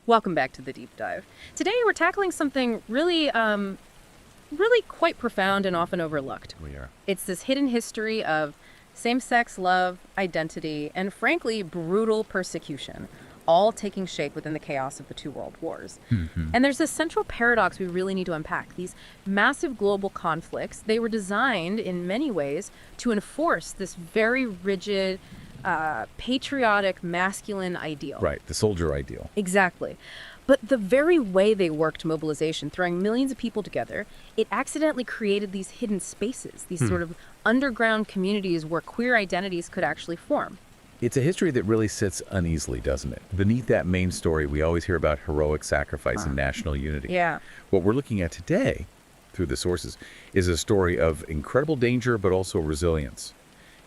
Welcome back to the deep dive. Today we're tackling something really quite profound and often overlooked. We are. It's this hidden history of same-sex love, identity, and frankly, brutal persecution, all taking shape within the chaos of the two world wars. And there's this central paradox we really need to unpack. These massive global conflicts, they were designed in many ways to enforce this very rigid, patriotic, masculine ideal. Right, the soldier ideal. Exactly. But the very way they worked mobilization, throwing millions of people together, it accidentally created these hidden spaces, these sort of underground communities where queer identities could actually form. It's a history that really sits uneasily, doesn't it? Beneath that main story, we always hear about heroic sacrifice and national unity. Yeah. What we're looking at today, through the sources, is a story of incredible danger, but also resilience.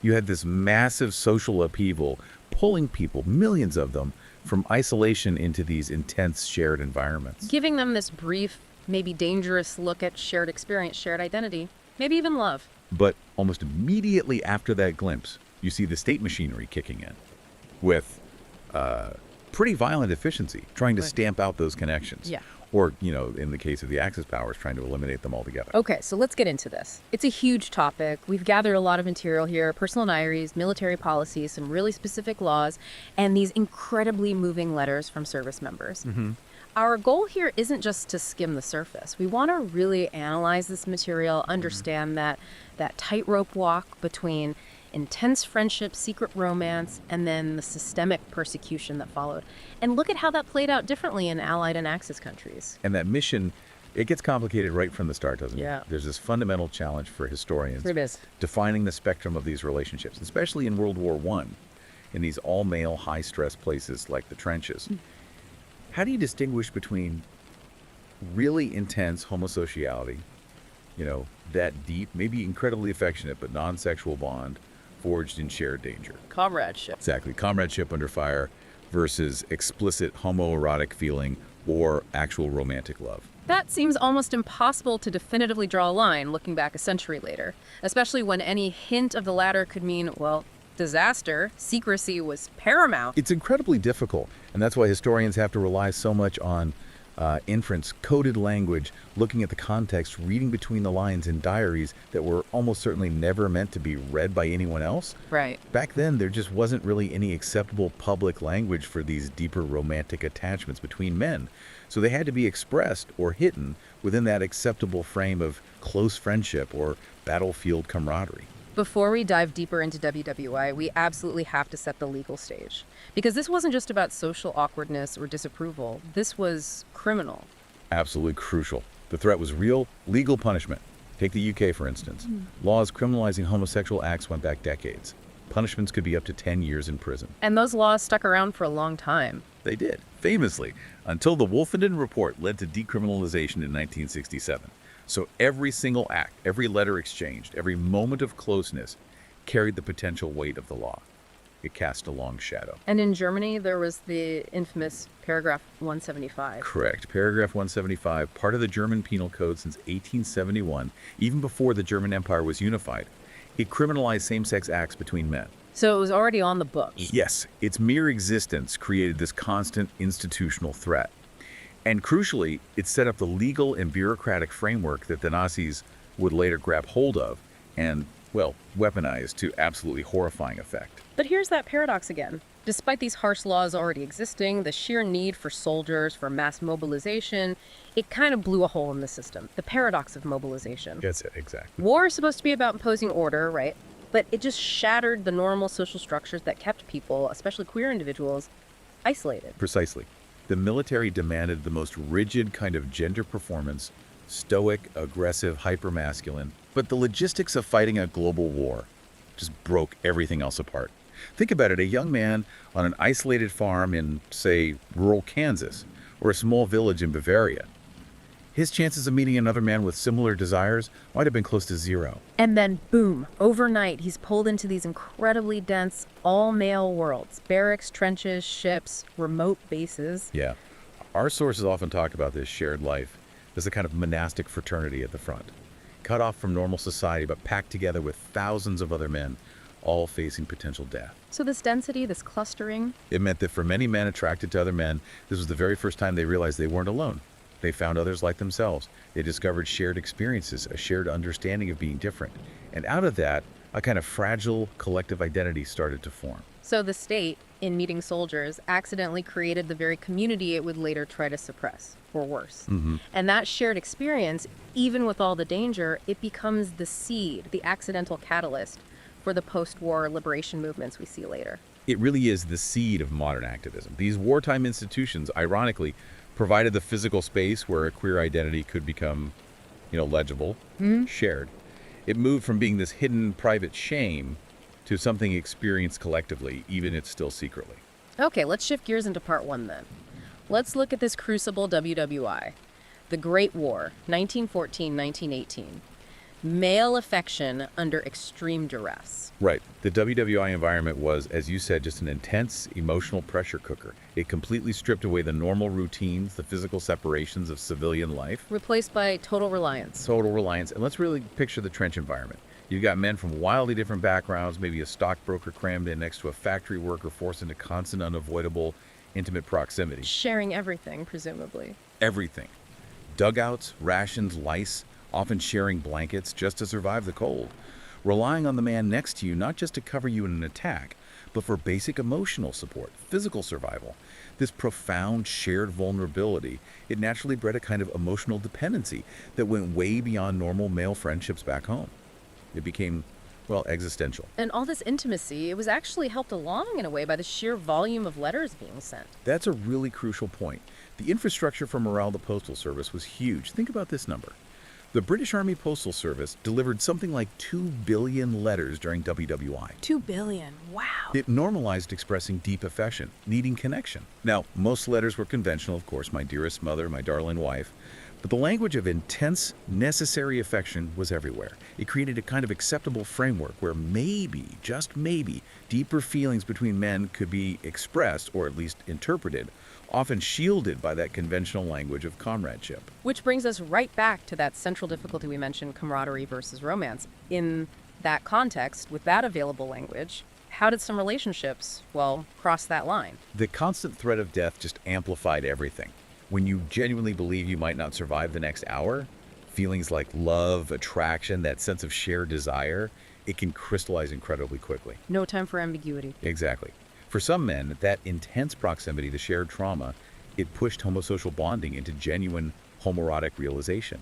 You had this massive social upheaval pulling people, millions of them, from isolation into these intense shared environments. Giving them this brief, maybe dangerous look at shared experience, shared identity, maybe even love. But almost immediately after that glimpse, you see the state machinery kicking in with pretty violent efficiency, trying to stamp out those connections. Yeah. Or, in the case of the Axis powers, trying to eliminate them altogether. Okay, so let's get into this. It's a huge topic. We've gathered a lot of material here, personal diaries, military policies, some really specific laws, and these incredibly moving letters from service members. Our goal here isn't just to skim the surface. We want to really analyze this material, understand that tightrope walk between intense friendship, secret romance, and then the systemic persecution that followed. And look at how that played out differently in Allied and Axis countries. And that mission, it gets complicated right from the start, doesn't it? Yeah. There's this fundamental challenge for historians. It is. Defining the spectrum of these relationships, especially in World War I, in these all-male, high-stress places like the trenches. How do you distinguish between really intense homosexuality, that deep, maybe incredibly affectionate, but non-sexual bond, forged in shared danger? Comradeship. Exactly. Comradeship under fire versus explicit homoerotic feeling or actual romantic love. That seems almost impossible to definitively draw a line looking back a century later, especially when any hint of the latter could mean, well, disaster. Secrecy was paramount. It's incredibly difficult, and that's why historians have to rely so much on inference, coded language, looking at the context, reading between the lines in diaries that were almost certainly never meant to be read by anyone else. Right. Back then, there just wasn't really any acceptable public language for these deeper romantic attachments between men. So they had to be expressed or hidden within that acceptable frame of close friendship or battlefield camaraderie. Before we dive deeper into WWI, we absolutely have to set the legal stage. Because this wasn't just about social awkwardness or disapproval. This was criminal. Absolutely crucial. The threat was real, legal punishment. Take the UK, for instance. Laws criminalizing homosexual acts went back decades. Punishments could be up to 10 years in prison. And those laws stuck around for a long time. They did, famously, until the Wolfenden Report led to decriminalization in 1967. So every single act, every letter exchanged, every moment of closeness carried the potential weight of the law. It cast a long shadow. And in Germany, there was the infamous paragraph 175. Correct. Paragraph 175, part of the German Penal Code since 1871, even before the German Empire was unified. It criminalized same-sex acts between men. So it was already on the books. Yes, its mere existence created this constant institutional threat. And crucially, it set up the legal and bureaucratic framework that the Nazis would later grab hold of and, weaponize to absolutely horrifying effect. But here's that paradox again. Despite these harsh laws already existing, the sheer need for soldiers, for mass mobilization, it kind of blew a hole in the system. The paradox of mobilization. That's it, exactly. War is supposed to be about imposing order, right? But it just shattered the normal social structures that kept people, especially queer individuals, isolated. Precisely. The military demanded the most rigid kind of gender performance, stoic, aggressive, hypermasculine. But the logistics of fighting a global war just broke everything else apart. Think about it, a young man on an isolated farm in, say, rural Kansas, or a small village in Bavaria. His chances of meeting another man with similar desires might have been close to zero. And then, boom, overnight, he's pulled into these incredibly dense, all-male worlds. Barracks, trenches, ships, remote bases. Yeah. Our sources often talk about this shared life as a kind of monastic fraternity at the front. Cut off from normal society, but packed together with thousands of other men, all facing potential death. So this density, this clustering, It meant that for many men attracted to other men, this was the very first time they realized they weren't alone. They found others like themselves. They discovered shared experiences, a shared understanding of being different. And out of that, a kind of fragile collective identity started to form. so the state, in meeting soldiers, accidentally created the very community it would later try to suppress, or worse. And that shared experience, even with all the danger, it becomes the seed, the accidental catalyst for the post-war liberation movements we see later. It really is the seed of modern activism. These wartime institutions, ironically, provided the physical space where a queer identity could become, legible, shared. It moved from being this hidden private shame to something experienced collectively, even if still secretly. Okay, let's shift gears into part one then. Let's look at this crucible WWI. The Great War, 1914-1918. Male affection under extreme duress. Right. The WWI environment was, as you said, just an intense emotional pressure cooker. It completely stripped away the normal routines, the physical separations of civilian life. Replaced by total reliance. Total reliance. And let's really picture the trench environment. You've got men from wildly different backgrounds, maybe a stockbroker crammed in next to a factory worker forced into constant, unavoidable, intimate proximity. Sharing everything, presumably. Everything. Dugouts, rations, lice, often sharing blankets just to survive the cold. Relying on the man next to you not just to cover you in an attack, but for basic emotional support, physical survival. This profound shared vulnerability, it naturally bred a kind of emotional dependency that went way beyond normal male friendships back home. It became, existential. And all this intimacy, it was actually helped along in a way by the sheer volume of letters being sent. That's a really crucial point. The infrastructure for morale of the Postal Service was huge. Think about this number. The British Army Postal Service delivered something like 2 billion letters during WWI. 2 billion, wow. It normalized expressing deep affection, needing connection. Now, most letters were conventional, of course, my dearest mother, my darling wife, but the language of intense, necessary affection was everywhere. It created a kind of acceptable framework where maybe, just maybe, deeper feelings between men could be expressed, or at least interpreted, often shielded by that conventional language of comradeship. Which brings us right back to that central difficulty we mentioned, camaraderie versus romance. In that context, with that available language, how did some relationships, cross that line? The constant threat of death just amplified everything. When you genuinely believe you might not survive the next hour, feelings like love, attraction, that sense of shared desire, it can crystallize incredibly quickly. No time for ambiguity. Exactly. For some men, that intense proximity, the shared trauma, it pushed homosocial bonding into genuine homoerotic realization.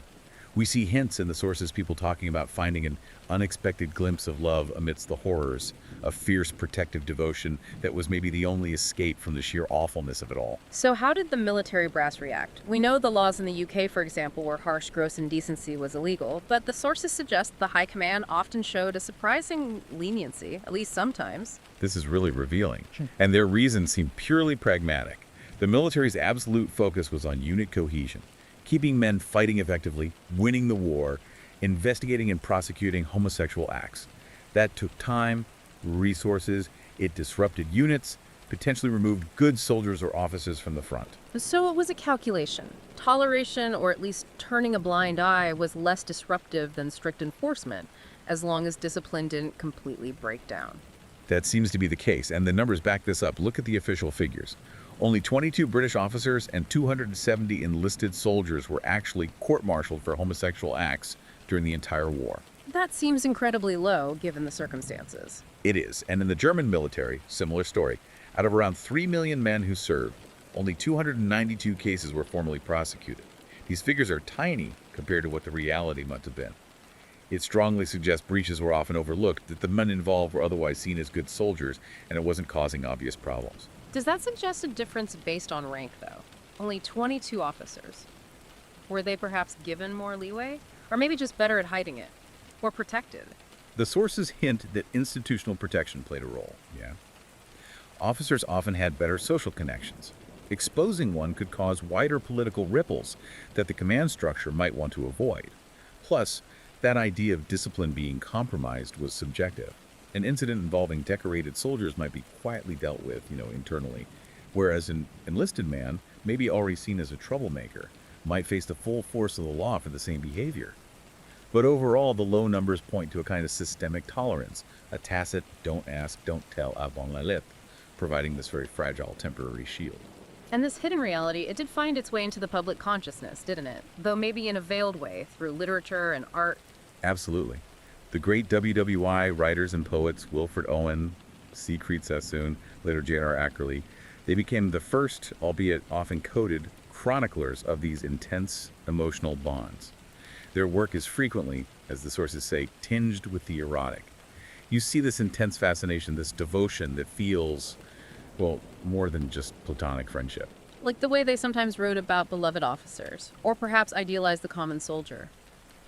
We see hints in the sources, people talking about finding an unexpected glimpse of love amidst the horrors, a fierce protective devotion that was maybe the only escape from the sheer awfulness of it all. So how did the military brass react? We know the laws in the UK, for example, where harsh gross indecency was illegal, but the sources suggest the high command often showed a surprising leniency, at least sometimes. This is really revealing, and their reasons seem purely pragmatic. The military's absolute focus was on unit cohesion, keeping men fighting effectively, winning the war, investigating and prosecuting homosexual acts. That took time, resources, it disrupted units, potentially removed good soldiers or officers from the front. So it was a calculation. Toleration, or at least turning a blind eye, was less disruptive than strict enforcement, as long as discipline didn't completely break down. That seems to be the case, and the numbers back this up. Look at the official figures. Only 22 British officers and 270 enlisted soldiers were actually court-martialed for homosexual acts during the entire war. That seems incredibly low, given the circumstances. It is, and in the German military, similar story. Out of around 3 million men who served, only 292 cases were formally prosecuted. These figures are tiny compared to what the reality must have been. It strongly suggests breaches were often overlooked, that the men involved were otherwise seen as good soldiers, and it wasn't causing obvious problems. Does that suggest a difference based on rank, though? Only 22 officers. Were they perhaps given more leeway? Or maybe just better at hiding it? Or protected? The sources hint that institutional protection played a role, yeah. Officers often had better social connections. Exposing one could cause wider political ripples that the command structure might want to avoid. Plus, that idea of discipline being compromised was subjective. An incident involving decorated soldiers might be quietly dealt with, internally, whereas an enlisted man, maybe already seen as a troublemaker, might face the full force of the law for the same behavior. But overall, the low numbers point to a kind of systemic tolerance, a tacit don't ask, don't tell avant la lettre, providing this very fragile temporary shield. And this hidden reality, it did find its way into the public consciousness, didn't it? Though maybe in a veiled way, through literature and art. Absolutely. The great WWI writers and poets, Wilfred Owen, Siegfried Sassoon, later J.R. Ackerley, they became the first, albeit often coded, chroniclers of these intense emotional bonds. Their work is frequently, as the sources say, tinged with the erotic. You see this intense fascination, this devotion that feels, well, more than just platonic friendship. Like the way they sometimes wrote about beloved officers, or perhaps idealized the common soldier.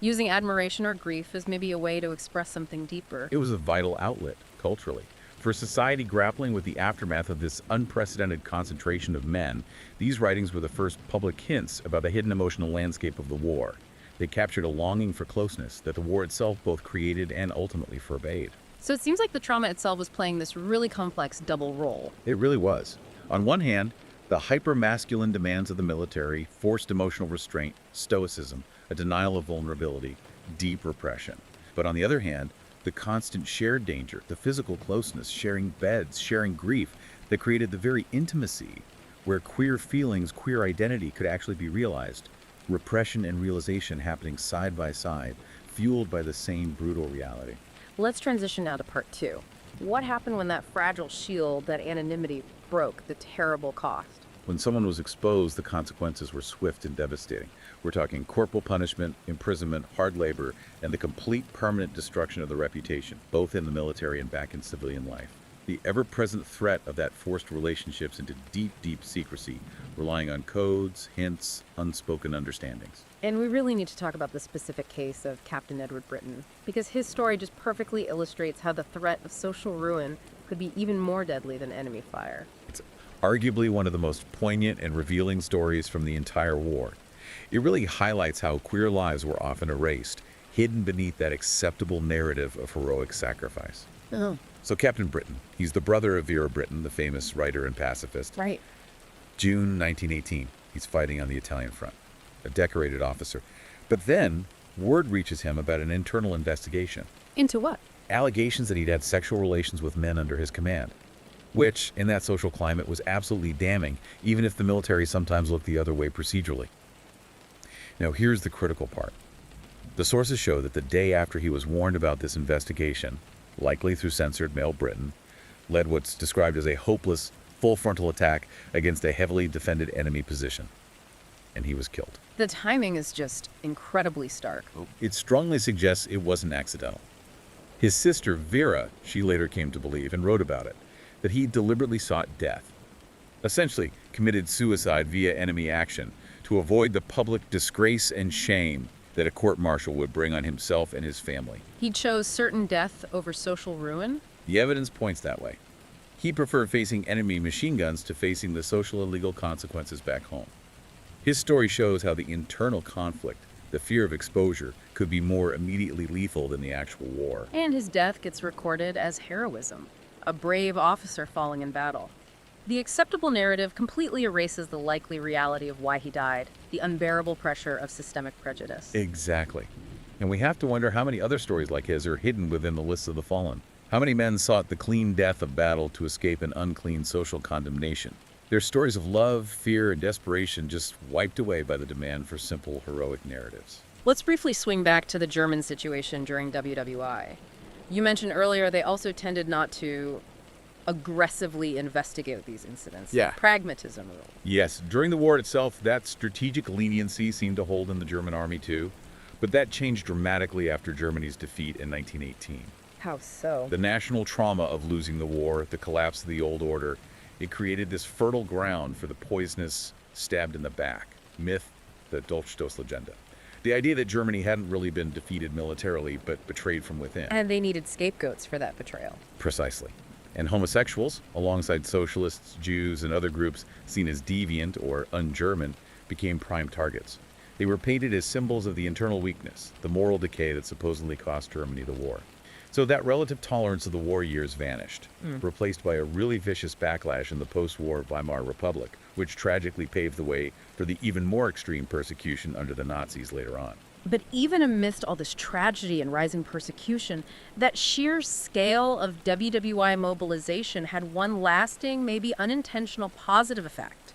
Using admiration or grief as maybe a way to express something deeper. It was a vital outlet, culturally. For a society grappling with the aftermath of this unprecedented concentration of men, these writings were the first public hints about the hidden emotional landscape of the war. They captured a longing for closeness that the war itself both created and ultimately forbade. So it seems like the trauma itself was playing this really complex double role. It really was. On one hand, the hyper-masculine demands of the military, forced emotional restraint, stoicism, a denial of vulnerability, deep repression. But on the other hand, the constant shared danger, the physical closeness, sharing beds, sharing grief, that created the very intimacy where queer feelings, queer identity could actually be realized. Repression and realization happening side by side, fueled by the same brutal reality. Let's transition now to part 2. What happened when that fragile shield, that anonymity, broke, the terrible cost? When someone was exposed, the consequences were swift and devastating. We're talking corporal punishment, imprisonment, hard labor, and the complete permanent destruction of the reputation, both in the military and back in civilian life. The ever-present threat of that forced relationships into deep, deep secrecy, relying on codes, hints, unspoken understandings. And we really need to talk about the specific case of Captain Edward Brittain, because his story just perfectly illustrates how the threat of social ruin could be even more deadly than enemy fire. It's arguably one of the most poignant and revealing stories from the entire war. It really highlights how queer lives were often erased, hidden beneath that acceptable narrative of heroic sacrifice. Oh. So Captain Brittain, he's the brother of Vera Brittain, the famous writer and pacifist. Right. June 1918, he's fighting on the Italian front, a decorated officer. But then, word reaches him about an internal investigation. Into what? Allegations that he'd had sexual relations with men under his command, which, in that social climate, was absolutely damning, even if the military sometimes looked the other way procedurally. Now, here's the critical part. The sources show that the day after he was warned about this investigation, likely through censored male Britain, led what's described as a hopeless, full frontal attack against a heavily defended enemy position. And he was killed. The timing is just incredibly stark. It strongly suggests it wasn't accidental. His sister, Vera, she later came to believe, and wrote about it, that he deliberately sought death. Essentially, committed suicide via enemy action to avoid the public disgrace and shame that a court-martial would bring on himself and his family. He chose certain death over social ruin? The evidence points that way. He preferred facing enemy machine guns to facing the social and legal consequences back home. His story shows how the internal conflict, the fear of exposure, could be more immediately lethal than the actual war. And his death gets recorded as heroism, a brave officer falling in battle. The acceptable narrative completely erases the likely reality of why he died, the unbearable pressure of systemic prejudice. Exactly. And we have to wonder how many other stories like his are hidden within the lists of the fallen. How many men sought the clean death of battle to escape an unclean social condemnation? Their stories of love, fear, and desperation just wiped away by the demand for simple, heroic narratives. Let's briefly swing back to the German situation during WWI. You mentioned earlier they also tended not to aggressively investigate these incidents. Yeah. Pragmatism rule. Yes, during the war itself, that strategic leniency seemed to hold in the German army too, but that changed dramatically after Germany's defeat in 1918. How so? The national trauma of losing the war, the collapse of the old order, it created this fertile ground for the poisonous stabbed in the back myth, the Dolchstoßlegende. The idea that Germany hadn't really been defeated militarily, but betrayed from within. And they needed scapegoats for that betrayal. Precisely. And homosexuals, alongside socialists, Jews, and other groups seen as deviant or un-German, became prime targets. They were painted as symbols of the internal weakness, the moral decay that supposedly cost Germany the war. So that relative tolerance of the war years vanished, replaced by a really vicious backlash in the post-war Weimar Republic, which tragically paved the way for the even more extreme persecution under the Nazis later on. But even amidst all this tragedy and rising persecution, that sheer scale of WWI mobilization had one lasting, maybe unintentional positive effect.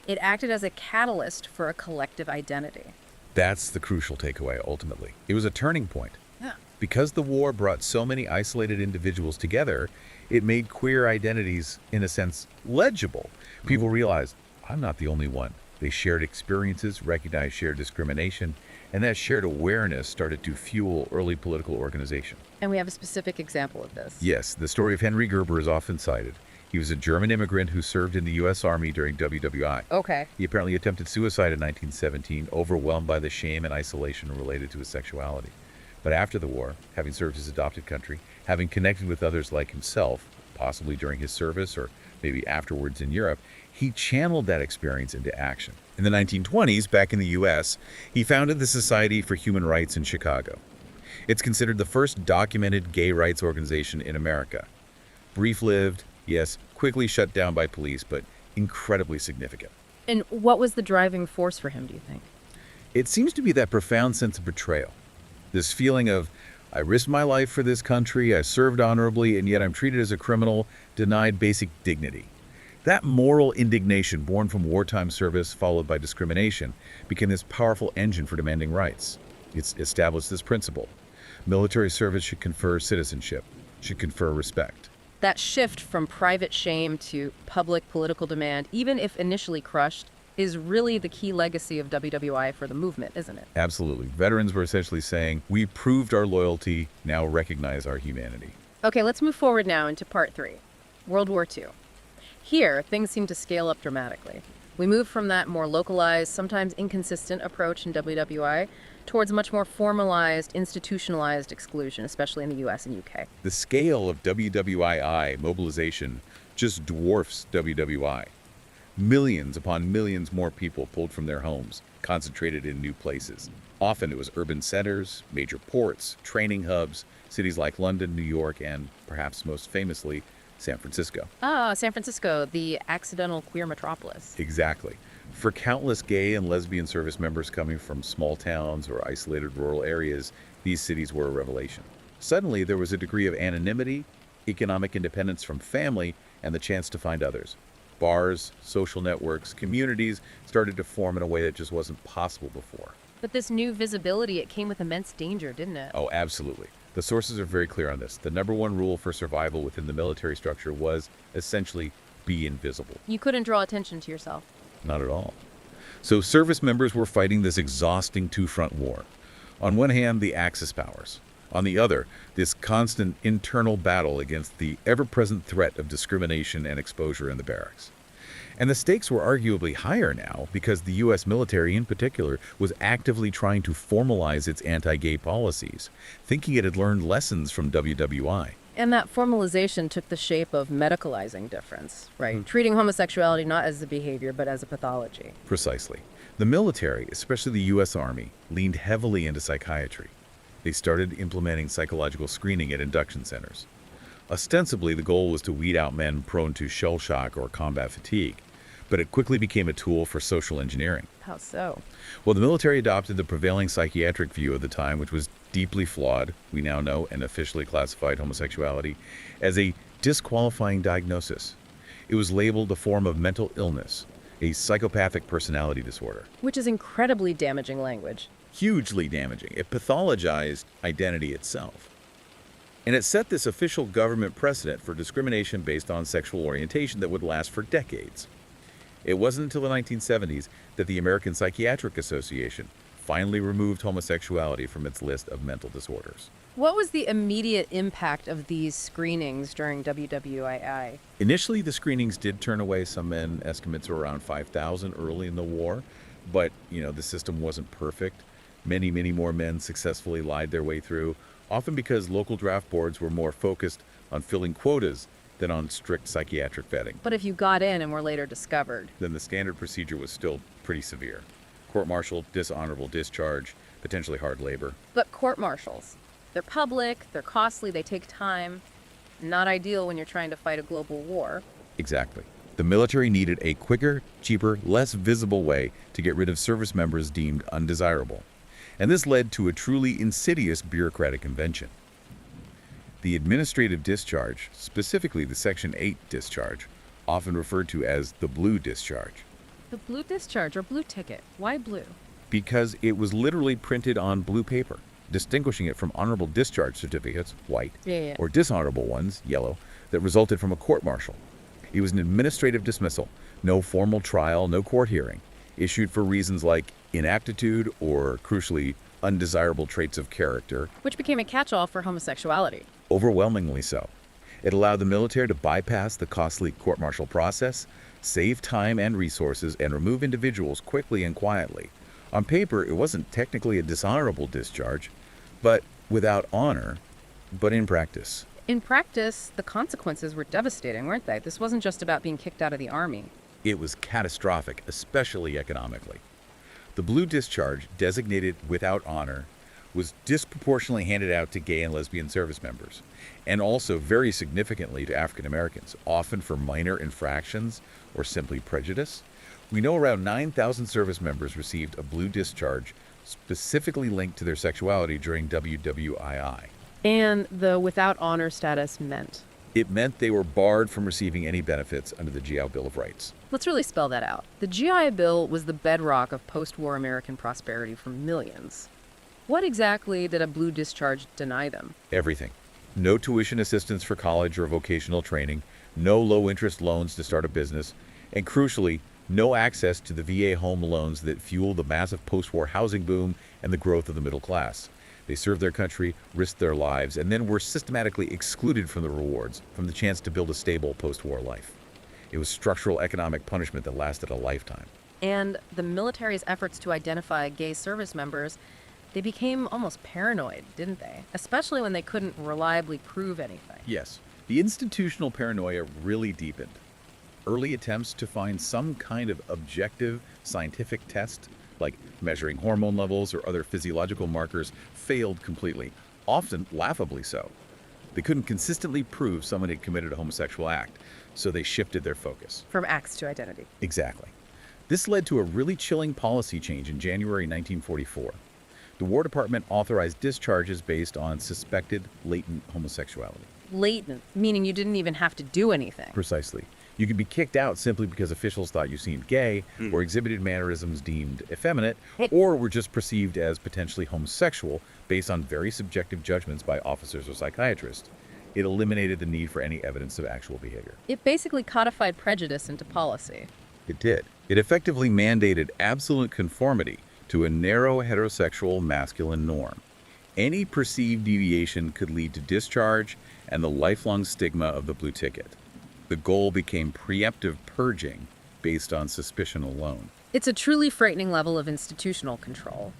It acted as a catalyst for a collective identity. That's the crucial takeaway, ultimately. It was a turning point. Yeah. Because the war brought so many isolated individuals together, it made queer identities, in a sense, legible. People realized, I'm not the only one. They shared experiences, recognized shared discrimination, and that shared awareness started to fuel early political organization. And we have a specific example of this. Yes, the story of Henry Gerber is often cited. He was a German immigrant who served in the U.S. Army during WWI. Okay. He apparently attempted suicide in 1917, overwhelmed by the shame and isolation related to his sexuality. But after the war, having served his adopted country, having connected with others like himself, possibly during his service or maybe afterwards in Europe, he channeled that experience into action. In the 1920s, back in the U.S., he founded the Society for Human Rights in Chicago. It's considered the first documented gay rights organization in America. Brief-lived, yes, quickly shut down by police, but incredibly significant. And what was the driving force for him, do you think? It seems to be that profound sense of betrayal. This feeling of, I risked my life for this country, I served honorably, and yet I'm treated as a criminal, denied basic dignity. That moral indignation born from wartime service followed by discrimination became this powerful engine for demanding rights. It's established this principle. Military service should confer citizenship, should confer respect. That shift from private shame to public political demand, even if initially crushed, is really the key legacy of WWI for the movement, isn't it? Absolutely. Veterans were essentially saying, we proved our loyalty, now recognize our humanity. Okay, let's move forward now into part 3, World War II. Here, things seem to scale up dramatically. We move from that more localized, sometimes inconsistent approach in WWI towards much more formalized, institutionalized exclusion, especially in the US and UK. The scale of WWII mobilization just dwarfs WWI. Millions upon millions more people pulled from their homes, concentrated in new places. Often it was urban centers, major ports, training hubs, cities like London, New York, and perhaps most famously, San Francisco. Ah, San Francisco, the accidental queer metropolis. Exactly. For countless gay and lesbian service members coming from small towns or isolated rural areas, these cities were a revelation. Suddenly, there was a degree of anonymity, economic independence from family, and the chance to find others. Bars, social networks, communities started to form in a way that just wasn't possible before. But this new visibility, it came with immense danger, didn't it? Oh, absolutely. The sources are very clear on this. The number one rule for survival within the military structure was essentially be invisible. You couldn't draw attention to yourself. Not at all. So service members were fighting this exhausting two-front war. On one hand, the Axis powers. On the other, this constant internal battle against the ever-present threat of discrimination and exposure in the barracks. And the stakes were arguably higher now because the U.S. military in particular was actively trying to formalize its anti-gay policies, thinking it had learned lessons from WWI. And that formalization took the shape of medicalizing difference, right? Treating homosexuality not as a behavior, but as a pathology. Precisely. The military, especially the U.S. Army, leaned heavily into psychiatry. They started implementing psychological screening at induction centers. Ostensibly, the goal was to weed out men prone to shell shock or combat fatigue, but it quickly became a tool for social engineering. How so? Well, the military adopted the prevailing psychiatric view of the time, which was deeply flawed, we now know, and officially classified homosexuality as a disqualifying diagnosis. It was labeled a form of mental illness, a psychopathic personality disorder. Which is incredibly damaging language. Hugely damaging. It pathologized identity itself. And it set this official government precedent for discrimination based on sexual orientation that would last for decades. It wasn't until the 1970s that the American Psychiatric Association finally removed homosexuality from its list of mental disorders. What was the immediate impact of these screenings during WWII? Initially, the screenings did turn away some men. Estimates were around 5,000 early in the war. But, the system wasn't perfect. Many, many more men successfully lied their way through, often because local draft boards were more focused on filling quotas than on strict psychiatric vetting. But if you got in and were later discovered, then the standard procedure was still pretty severe. Court-martial, dishonorable discharge, potentially hard labor. But court-martials, they're public, they're costly, they take time. Not ideal when you're trying to fight a global war. Exactly. The military needed a quicker, cheaper, less visible way to get rid of service members deemed undesirable. And this led to a truly insidious bureaucratic invention. The administrative discharge, specifically the Section 8 discharge, often referred to as the Blue Discharge. The blue discharge or blue ticket. Why blue? Because it was literally printed on blue paper, distinguishing it from honorable discharge certificates, white, Yeah. or dishonorable ones, yellow, that resulted from a court-martial. It was an administrative dismissal, no formal trial, no court hearing, issued for reasons like inaptitude or, crucially, undesirable traits of character. Which became a catch-all for homosexuality. Overwhelmingly so. It allowed the military to bypass the costly court-martial process, save time and resources, and remove individuals quickly and quietly. On paper, it wasn't technically a dishonorable discharge, but without honor, but in practice. In practice, the consequences were devastating, weren't they? This wasn't just about being kicked out of the army. It was catastrophic, especially economically. The Blue Discharge, designated without honor, was disproportionately handed out to gay and lesbian service members, and also very significantly to African Americans, often for minor infractions or simply prejudice. We know around 9,000 service members received a Blue Discharge specifically linked to their sexuality during WWII. And the without honor status meant? It meant they were barred from receiving any benefits under the GI Bill of Rights. Let's really spell that out. The GI Bill was the bedrock of post-war American prosperity for millions. What exactly did a blue discharge deny them? Everything. No tuition assistance for college or vocational training, no low-interest loans to start a business, and crucially, no access to the VA home loans that fueled the massive post-war housing boom and the growth of the middle class. They served their country, risked their lives, and then were systematically excluded from the rewards, from the chance to build a stable post-war life. It was structural economic punishment that lasted a lifetime. And the military's efforts to identify gay service members, they became almost paranoid, didn't they? Especially when they couldn't reliably prove anything. Yes, the institutional paranoia really deepened. Early attempts to find some kind of objective scientific test, like measuring hormone levels or other physiological markers, failed completely, often laughably so. They couldn't consistently prove someone had committed a homosexual act, so they shifted their focus. From acts to identity. Exactly. This led to a really chilling policy change in January 1944. The War Department authorized discharges based on suspected latent homosexuality. Latent, meaning you didn't even have to do anything. Precisely. You could be kicked out simply because officials thought you seemed gay, or exhibited mannerisms deemed effeminate, or were just perceived as potentially homosexual based on very subjective judgments by officers or psychiatrists. It eliminated the need for any evidence of actual behavior. It basically codified prejudice into policy. It did. It effectively mandated absolute conformity to a narrow heterosexual masculine norm. Any perceived deviation could lead to discharge and the lifelong stigma of the blue ticket. The goal became preemptive purging based on suspicion alone. It's a truly frightening level of institutional control.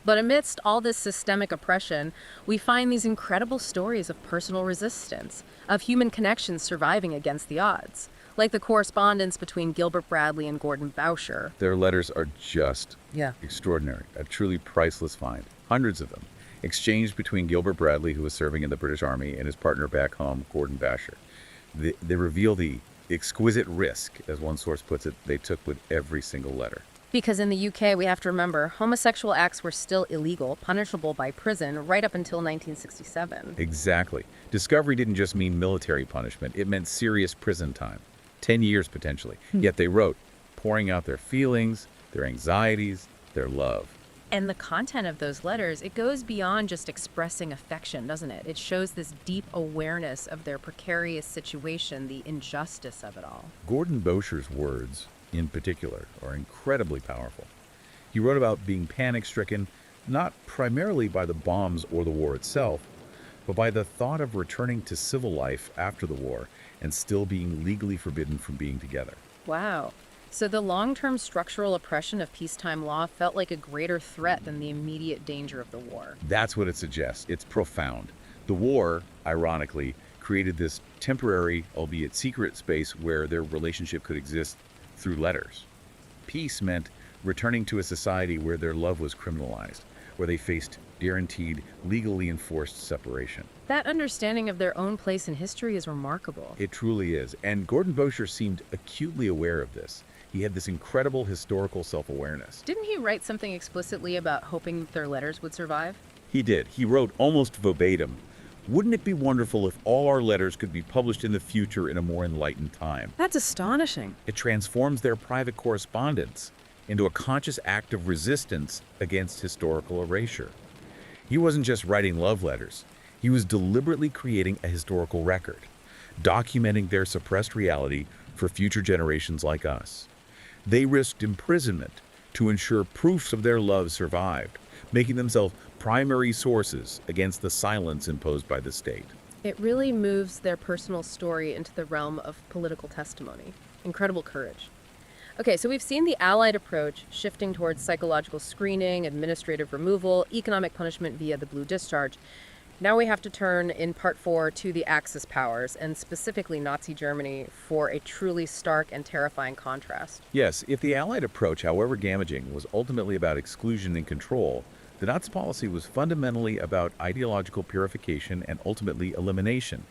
But amidst all this systemic oppression, we find these incredible stories of personal resistance, of human connections surviving against the odds, like the correspondence between Gilbert Bradley and Gordon Bousher. Their letters are just Yeah. extraordinary, a truly priceless find. Hundreds of them, exchanged between Gilbert Bradley, who was serving in the British Army, and his partner back home, Gordon Bousher. They reveal the exquisite risk, as one source puts it, they took with every single letter. Because in the UK, we have to remember, homosexual acts were still illegal, punishable by prison, right up until 1967. Exactly. Discovery didn't just mean military punishment, it meant serious prison time. 10 years potentially. Yet they wrote, pouring out their feelings, their anxieties, their love. And the content of those letters, it goes beyond just expressing affection, doesn't it? It shows this deep awareness of their precarious situation, the injustice of it all. Gordon Bousher's words, in particular, are incredibly powerful. He wrote about being panic-stricken, not primarily by the bombs or the war itself, but by the thought of returning to civil life after the war and still being legally forbidden from being together. Wow. So the long-term structural oppression of peacetime law felt like a greater threat than the immediate danger of the war. That's what it suggests. It's profound. The war, ironically, created this temporary, albeit secret space where their relationship could exist through letters. Peace meant returning to a society where their love was criminalized, where they faced guaranteed, legally enforced separation. That understanding of their own place in history is remarkable. It truly is, and Gordon Bousher seemed acutely aware of this. He had this incredible historical self-awareness. Didn't he write something explicitly about hoping that their letters would survive? He did. He wrote almost verbatim, "Wouldn't it be wonderful if all our letters could be published in the future in a more enlightened time?" That's astonishing. It transforms their private correspondence into a conscious act of resistance against historical erasure. He wasn't just writing love letters. He was deliberately creating a historical record, documenting their suppressed reality for future generations like us. They risked imprisonment to ensure proofs of their love survived, making themselves primary sources against the silence imposed by the state. It really moves their personal story into the realm of political testimony. Incredible courage. Okay, so we've seen the Allied approach shifting towards psychological screening, administrative removal, economic punishment via the Blue Discharge. Now we have to turn in part 4 to the Axis powers, and specifically Nazi Germany, for a truly stark and terrifying contrast. Yes, if the Allied approach, however damaging, was ultimately about exclusion and control, the Nazi policy was fundamentally about ideological purification and ultimately elimination.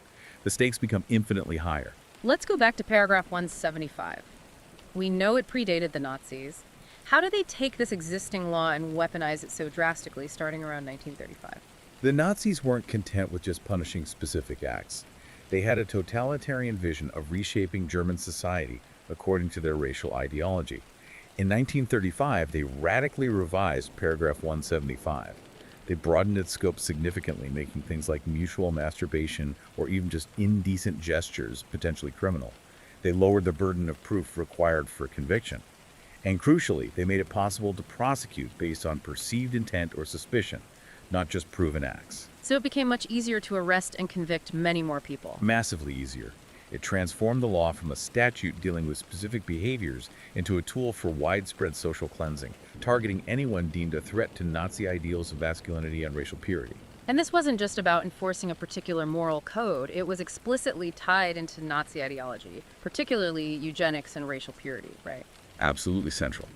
The stakes become infinitely higher. Let's go back to paragraph 175. We know it predated the Nazis. How did they take this existing law and weaponize it so drastically starting around 1935? The Nazis weren't content with just punishing specific acts. They had a totalitarian vision of reshaping German society according to their racial ideology. In 1935, they radically revised paragraph 175. They broadened its scope significantly, making things like mutual masturbation or even just indecent gestures potentially criminal. They lowered the burden of proof required for conviction. And crucially, they made it possible to prosecute based on perceived intent or suspicion, not just proven acts. So it became much easier to arrest and convict many more people. Massively easier. It transformed the law from a statute dealing with specific behaviors into a tool for widespread social cleansing, targeting anyone deemed a threat to Nazi ideals of masculinity and racial purity. And this wasn't just about enforcing a particular moral code. It was explicitly tied into Nazi ideology, particularly eugenics and racial purity, right? Absolutely central.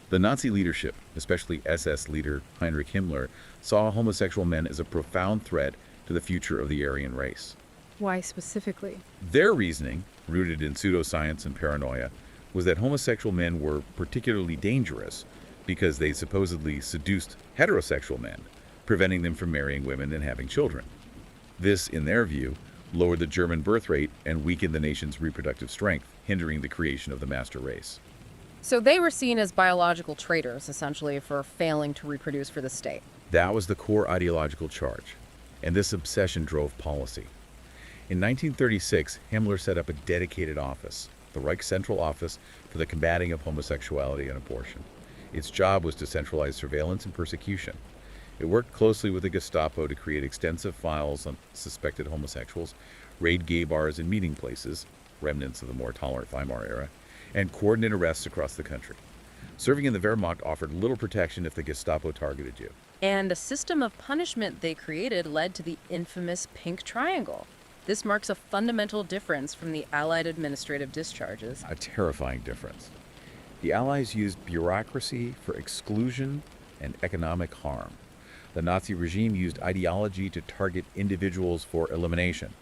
The Nazi leadership, especially SS leader Heinrich Himmler, saw homosexual men as a profound threat to the future of the Aryan race. Why specifically? Their reasoning, rooted in pseudoscience and paranoia, was that homosexual men were particularly dangerous because they supposedly seduced heterosexual men, preventing them from marrying women and having children. This, in their view, lowered the German birth rate and weakened the nation's reproductive strength, hindering the creation of the master race. So they were seen as biological traitors, essentially, for failing to reproduce for the state. That was the core ideological charge, and this obsession drove policy. In 1936, Himmler set up a dedicated office, the Reich Central Office for the Combating of Homosexuality and Abortion. Its job was to centralize surveillance and persecution. It worked closely with the Gestapo to create extensive files on suspected homosexuals, raid gay bars and meeting places, remnants of the more tolerant Weimar era, and coordinate arrests across the country. Serving in the Wehrmacht offered little protection if the Gestapo targeted you. And the system of punishment they created led to the infamous Pink Triangle. This marks a fundamental difference from the Allied administrative discharges. A terrifying difference. The Allies used bureaucracy for exclusion and economic harm. The Nazi regime used ideology to target individuals for elimination.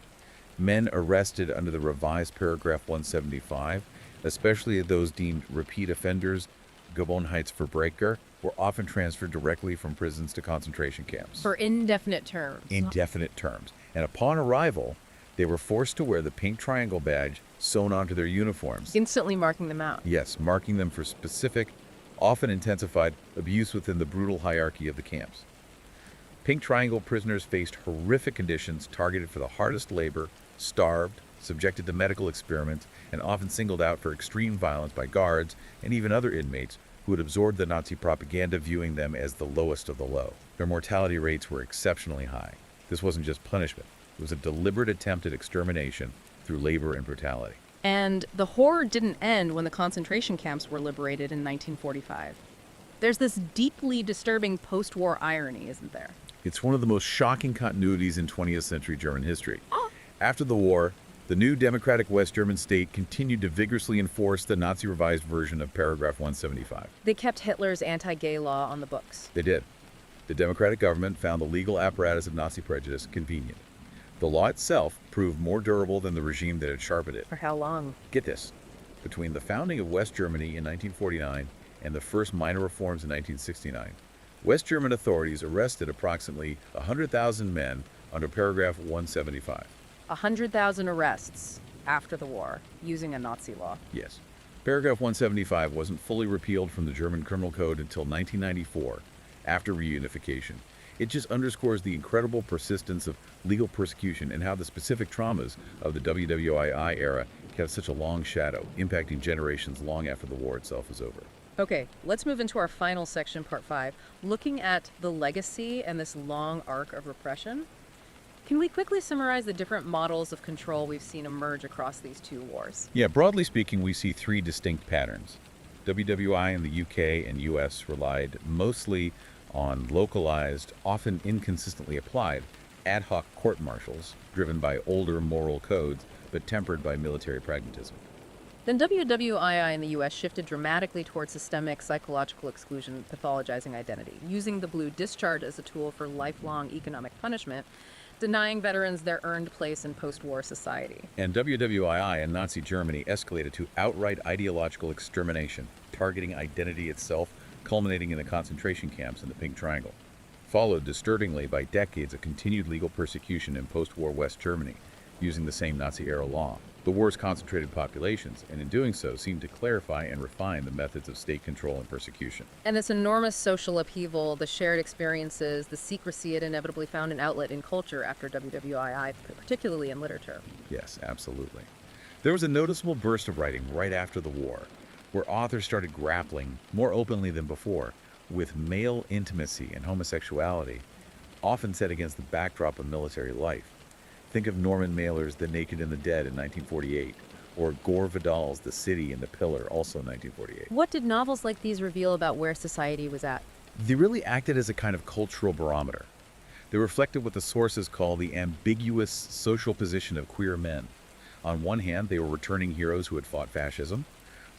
Men arrested under the revised paragraph 175, especially those deemed repeat offenders, Gewohnheitsverbrecher, were often transferred directly from prisons to concentration camps. For indefinite terms. Indefinite terms. And upon arrival, they were forced to wear the pink triangle badge sewn onto their uniforms. Instantly marking them out. Yes, marking them for specific, often intensified, abuse within the brutal hierarchy of the camps. Pink Triangle prisoners faced horrific conditions, targeted for the hardest labor, starved, subjected to medical experiments, and often singled out for extreme violence by guards and even other inmates who had absorbed the Nazi propaganda, viewing them as the lowest of the low. Their mortality rates were exceptionally high. This wasn't just punishment. It was a deliberate attempt at extermination through labor and brutality. And the horror didn't end when the concentration camps were liberated in 1945. There's this deeply disturbing post-war irony, isn't there? It's one of the most shocking continuities in 20th century German history. After the war, the new democratic West German state continued to vigorously enforce the Nazi revised version of paragraph 175. They kept Hitler's anti-gay law on the books. They did. The democratic government found the legal apparatus of Nazi prejudice convenient. The law itself proved more durable than the regime that had sharpened it. For how long? Get this. Between the founding of West Germany in 1949 and the first minor reforms in 1969, West German authorities arrested approximately 100,000 men under paragraph 175. 100,000 arrests after the war, using a Nazi law. Yes. Paragraph 175 wasn't fully repealed from the German Criminal Code until 1994, after reunification. It just underscores the incredible persistence of legal persecution and how the specific traumas of the WWII era cast such a long shadow, impacting generations long after the war itself was over. Okay, let's move into our final section, part 5, looking at the legacy and this long arc of repression. Can we quickly summarize the different models of control we've seen emerge across these two wars? Yeah, broadly speaking, we see three distinct patterns. WWI in the UK and US relied mostly on localized, often inconsistently applied, ad hoc court-martials driven by older moral codes but tempered by military pragmatism. Then WWII in the US shifted dramatically towards systemic psychological exclusion, pathologizing identity, using the Blue Discharge as a tool for lifelong economic punishment, denying veterans their earned place in post-war society. And WWII in Nazi Germany escalated to outright ideological extermination, targeting identity itself, culminating in the concentration camps in the Pink Triangle, followed disturbingly by decades of continued legal persecution in post-war West Germany, using the same Nazi-era law. The war's concentrated populations, and in doing so, seemed to clarify and refine the methods of state control and persecution. And this enormous social upheaval, the shared experiences, the secrecy, it inevitably found an outlet in culture after WWII, particularly in literature. Yes, absolutely. There was a noticeable burst of writing right after the war, where authors started grappling, more openly than before, with male intimacy and homosexuality, often set against the backdrop of military life. Think of Norman Mailer's The Naked and the Dead in 1948, or Gore Vidal's The City and the Pillar, also in 1948. What did novels like these reveal about where society was at? They really acted as a kind of cultural barometer. They reflected what the sources call the ambiguous social position of queer men. On one hand, they were returning heroes who had fought fascism.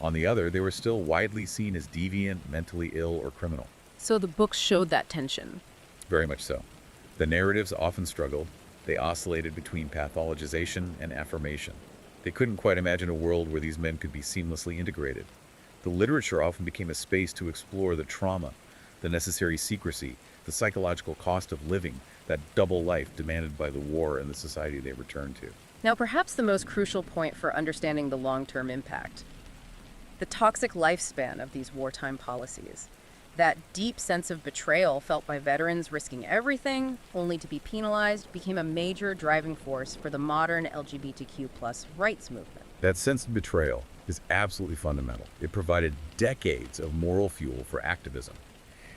On the other, they were still widely seen as deviant, mentally ill, or criminal. So the books showed that tension. Very much so. The narratives often struggled. They oscillated between pathologization and affirmation. They couldn't quite imagine a world where these men could be seamlessly integrated. The literature often became a space to explore the trauma, the necessary secrecy, the psychological cost of living, that double life demanded by the war and the society they returned to. Now, perhaps the most crucial point for understanding the long-term impact, the toxic lifespan of these wartime policies. That deep sense of betrayal felt by veterans risking everything only to be penalized became a major driving force for the modern LGBTQ+ rights movement. That sense of betrayal is absolutely fundamental. It provided decades of moral fuel for activism.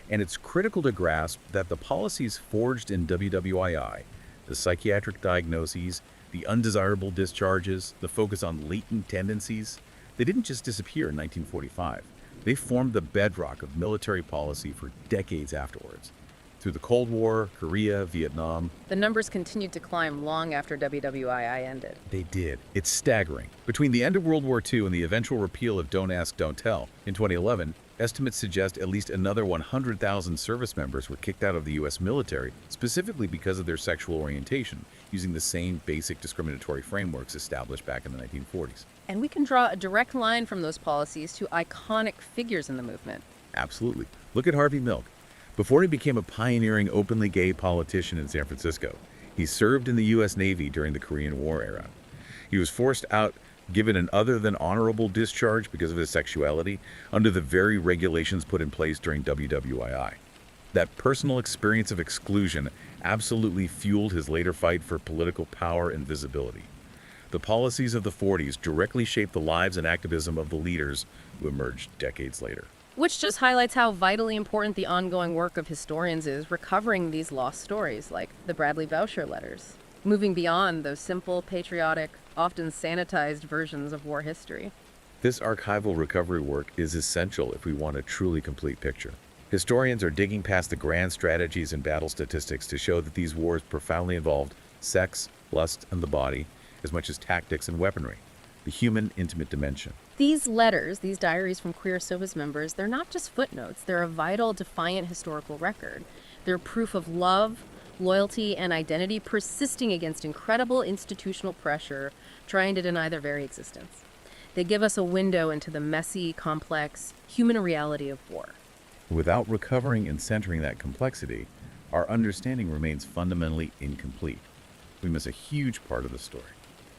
And it's critical to grasp that the policies forged in WWII, the psychiatric diagnoses, the undesirable discharges, the focus on latent tendencies, they didn't just disappear in 1945. They formed the bedrock of military policy for decades afterwards. Through the Cold War, Korea, Vietnam, The numbers continued to climb long after WWII ended. they did. It's staggering. Between the end of World War II and the eventual repeal of Don't Ask, Don't Tell in 2011, estimates suggest at least another 100,000 service members were kicked out of the U.S. military, specifically because of their sexual orientation, using the same basic discriminatory frameworks established back in the 1940s. And we can draw a direct line from those policies to iconic figures in the movement. Absolutely. Look at Harvey Milk. Before he became a pioneering openly gay politician in San Francisco, he served in the U.S. Navy during the Korean War era. He was forced out, given an other than honorable discharge because of his sexuality, under the very regulations put in place during WWII. That personal experience of exclusion absolutely fueled his later fight for political power and visibility. The policies of the 40s directly shaped the lives and activism of the leaders who emerged decades later. Which just highlights how vitally important the ongoing work of historians is recovering these lost stories, like the Bradley Boucher letters, moving beyond those simple, patriotic, often sanitized versions of war history. This archival recovery work is essential if we want a truly complete picture. Historians are digging past the grand strategies and battle statistics to show that these wars profoundly involved sex, lust, and the body, as much as tactics and weaponry, the human intimate dimension. These letters, these diaries from queer service members, they're not just footnotes. They're a vital, defiant historical record. They're proof of love, loyalty, and identity persisting against incredible institutional pressure, trying to deny their very existence. They give us a window into the messy, complex, human reality of war. Without recovering and centering that complexity, our understanding remains fundamentally incomplete. We miss a huge part of the story.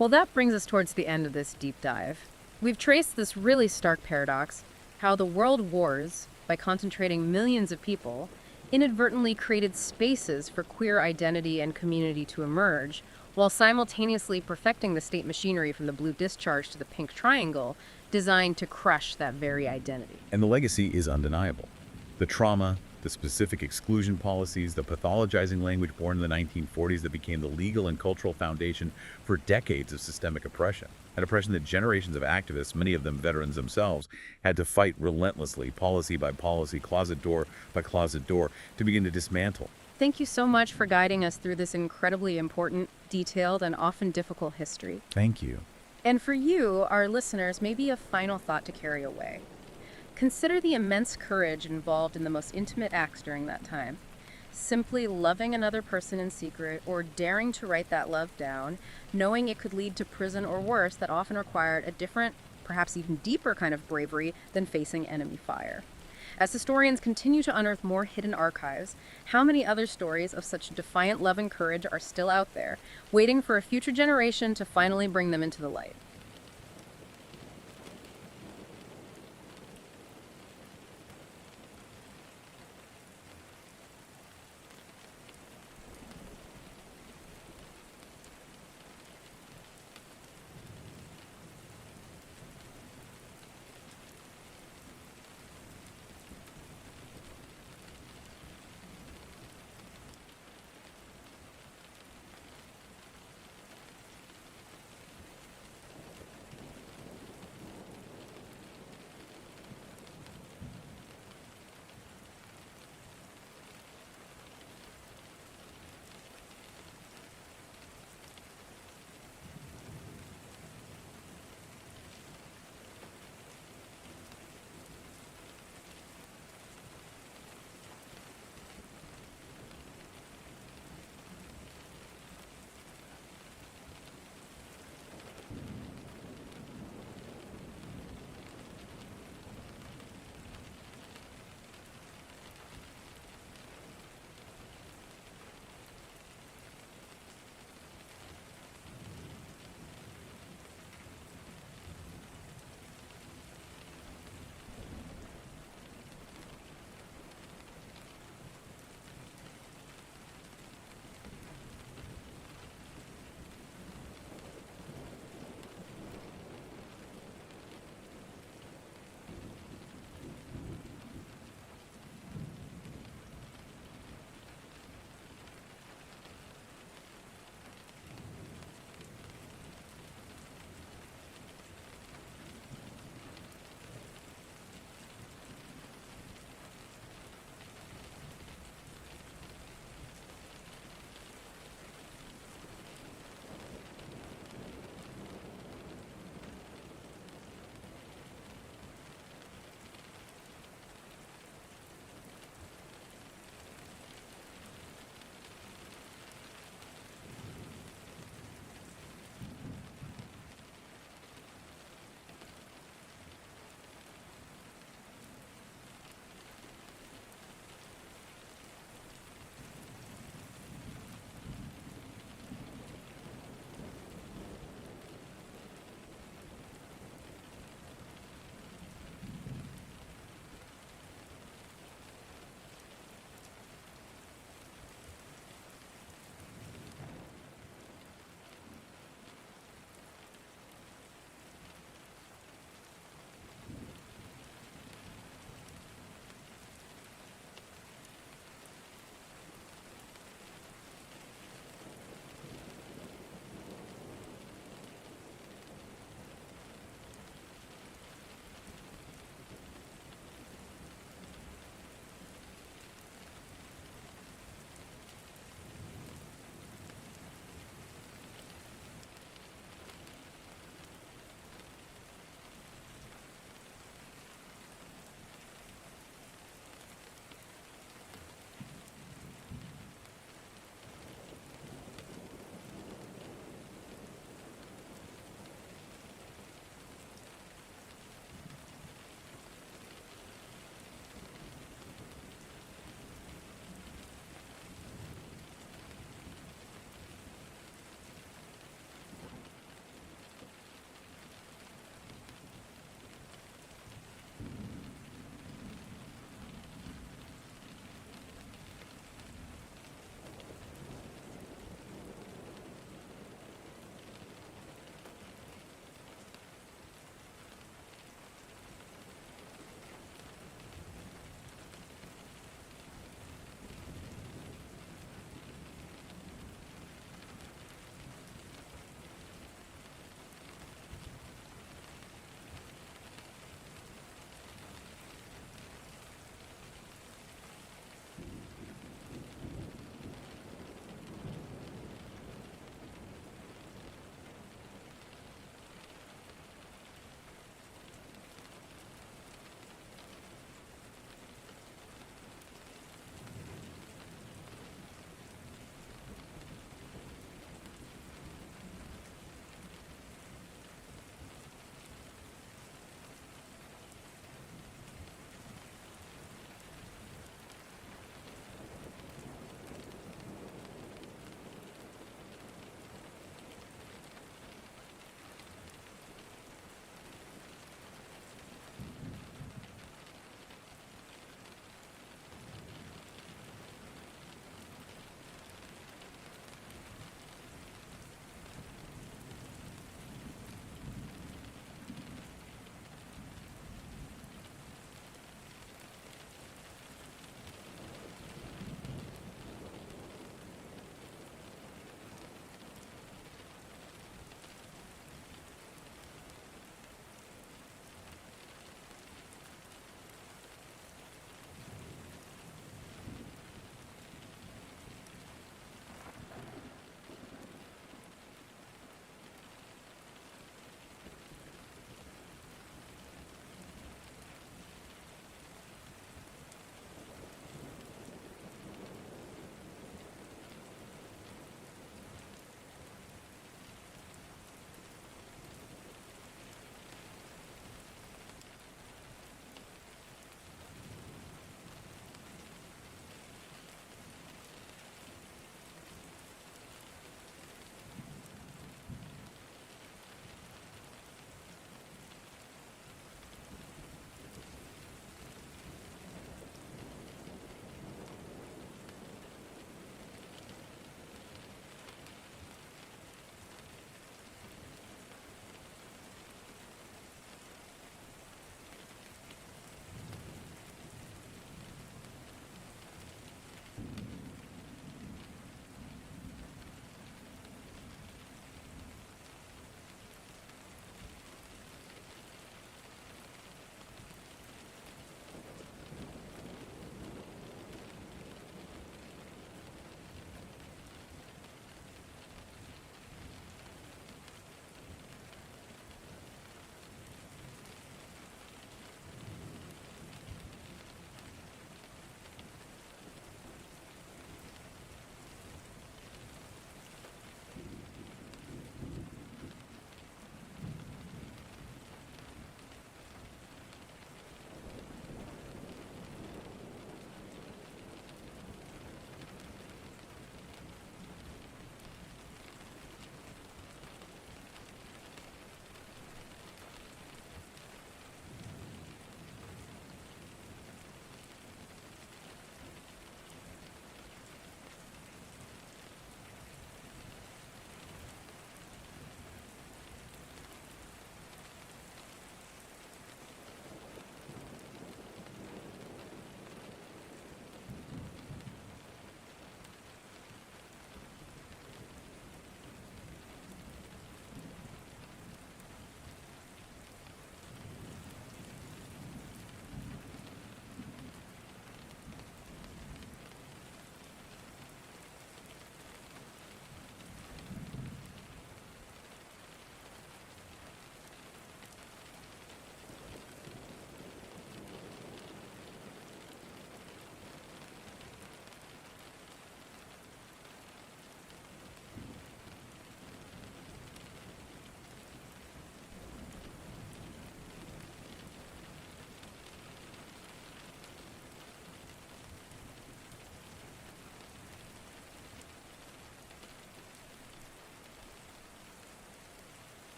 Well, that brings us towards the end of this deep dive. We've traced this really stark paradox, how the world wars, by concentrating millions of people, inadvertently created spaces for queer identity and community to emerge, while simultaneously perfecting the state machinery from the blue discharge to the pink triangle, designed to crush that very identity. And the legacy is undeniable. The trauma, the specific exclusion policies, the pathologizing language born in the 1940s that became the legal and cultural foundation for decades of systemic oppression. An oppression that generations of activists, many of them veterans themselves, had to fight relentlessly, policy by policy, closet door by closet door, to begin to dismantle. Thank you so much for guiding us through this incredibly important, detailed, and often difficult history. Thank you. And for you, our listeners, maybe a final thought to carry away. Consider the immense courage involved in the most intimate acts during that time. Simply loving another person in secret or daring to write that love down, knowing it could lead to prison or worse, that often required a different, perhaps even deeper kind of bravery than facing enemy fire. As historians continue to unearth more hidden archives, how many other stories of such defiant love and courage are still out there, waiting for a future generation to finally bring them into the light?